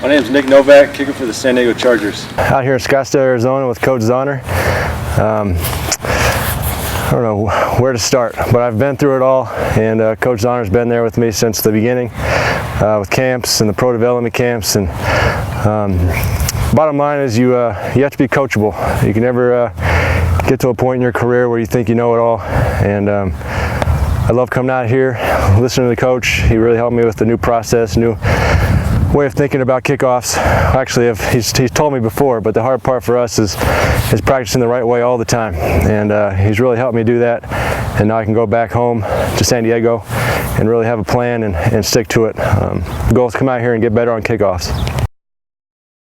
My name is Nick Novak, kicker for the San Diego Chargers. Out here in Scottsdale, Arizona with Coach Zauner. I don't know where to start, but I've been through it all, and Coach Zauner's been there with me since the beginning with camps and the pro development camps. And bottom line is you have to be coachable. You can never get to a point in your career where you think you know it all. And I love coming out here, listening to the coach. He really helped me with the new process, new way of thinking about kickoffs. Actually, he's told me before, but the hard part for us is practicing the right way all the time. And he's really helped me do that. And now I can go back home to San Diego and really have a plan and stick to it. The goal is to come out here and get better on kickoffs.